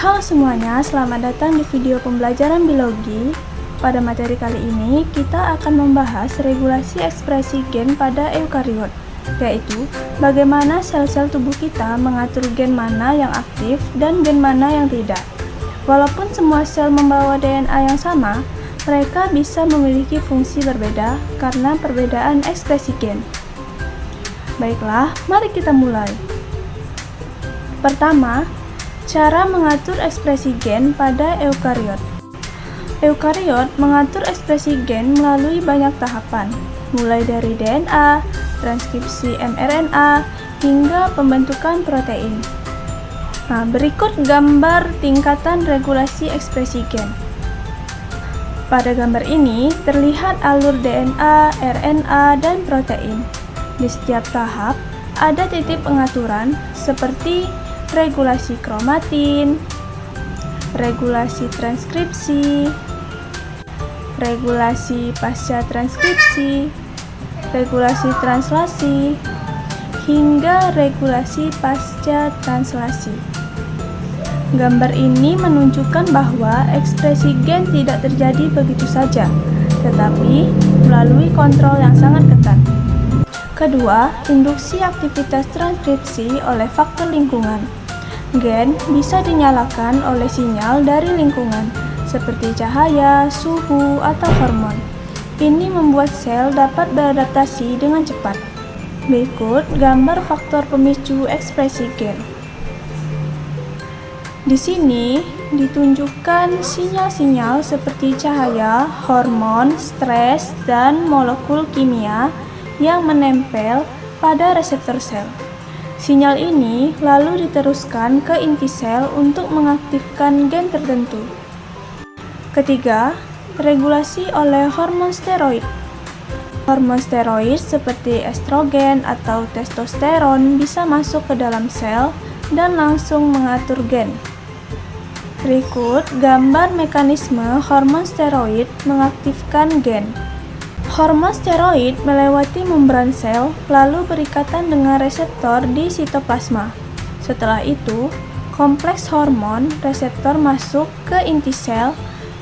Halo semuanya, selamat datang di video pembelajaran biologi. Pada materi kali ini, kita akan membahas regulasi ekspresi gen pada eukariot, yaitu bagaimana sel-sel tubuh kita mengatur gen mana yang aktif dan gen mana yang tidak. Walaupun semua sel membawa DNA yang sama, mereka bisa memiliki fungsi berbeda karena perbedaan ekspresi gen. Baiklah, mari kita mulai. Pertama, cara mengatur ekspresi gen pada eukariot. Eukariot mengatur ekspresi gen melalui banyak tahapan, mulai dari DNA, transkripsi mRNA, hingga pembentukan protein. Nah, berikut gambar tingkatan regulasi ekspresi gen. Pada gambar ini terlihat alur DNA, RNA, dan protein. Di setiap tahap ada titik pengaturan seperti regulasi kromatin, regulasi transkripsi, regulasi pasca transkripsi, regulasi translasi, hingga regulasi pasca translasi. Gambar ini menunjukkan bahwa ekspresi gen tidak terjadi begitu saja, tetapi melalui kontrol yang sangat ketat. Kedua, induksi aktivitas transkripsi oleh faktor lingkungan. Gen bisa dinyalakan oleh sinyal dari lingkungan, seperti cahaya, suhu, atau hormon. Ini membuat sel dapat beradaptasi dengan cepat. Berikut gambar faktor pemicu ekspresi gen. Di sini ditunjukkan sinyal-sinyal seperti cahaya, hormon, stres, dan molekul kimia yang menempel pada reseptor sel. Sinyal ini lalu diteruskan ke inti sel untuk mengaktifkan gen tertentu. Ketiga, regulasi oleh hormon steroid. Hormon steroid seperti estrogen atau testosteron bisa masuk ke dalam sel dan langsung mengatur gen. Berikut gambar mekanisme hormon steroid mengaktifkan gen. Hormon steroid melewati membran sel lalu berikatan dengan reseptor di sitoplasma. Setelah itu, kompleks hormon reseptor masuk ke inti sel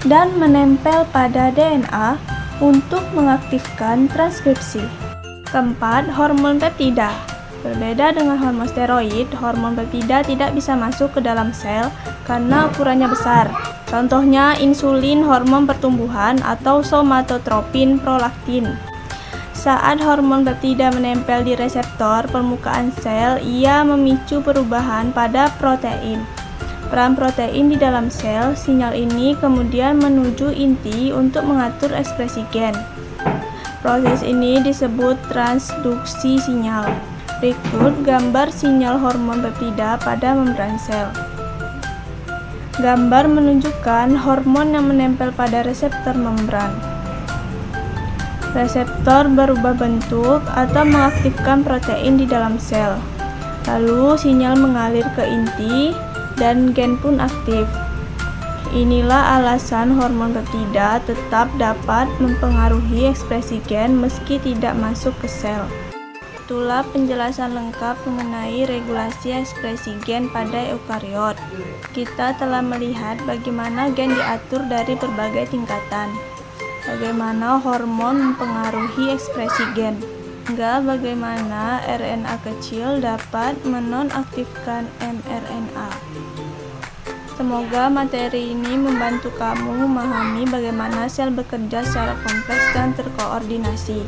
dan menempel pada DNA untuk mengaktifkan transkripsi. Keempat, hormon peptida. Berbeda dengan hormon steroid, hormon peptida tidak bisa masuk ke dalam sel karena ukurannya besar. Contohnya insulin, hormon pertumbuhan, atau somatotropin, prolaktin. Saat hormon peptida menempel di reseptor permukaan sel, ia memicu perubahan pada protein. Peran protein di dalam sel, sinyal ini kemudian menuju inti untuk mengatur ekspresi gen. Proses ini disebut transduksi sinyal. Berikut gambar sinyal hormon peptida pada membran sel. Gambar menunjukkan hormon yang menempel pada reseptor membran. Reseptor berubah bentuk atau mengaktifkan protein di dalam sel. Lalu sinyal mengalir ke inti dan gen pun aktif. Inilah alasan hormon peptida tetap dapat mempengaruhi ekspresi gen meski tidak masuk ke sel. Itulah penjelasan lengkap mengenai regulasi ekspresi gen pada eukariot. Kita telah melihat bagaimana gen diatur dari berbagai tingkatan, bagaimana hormon mempengaruhi ekspresi gen, hingga bagaimana RNA kecil dapat menonaktifkan mRNA. Semoga materi ini membantu kamu memahami bagaimana sel bekerja secara kompleks dan terkoordinasi.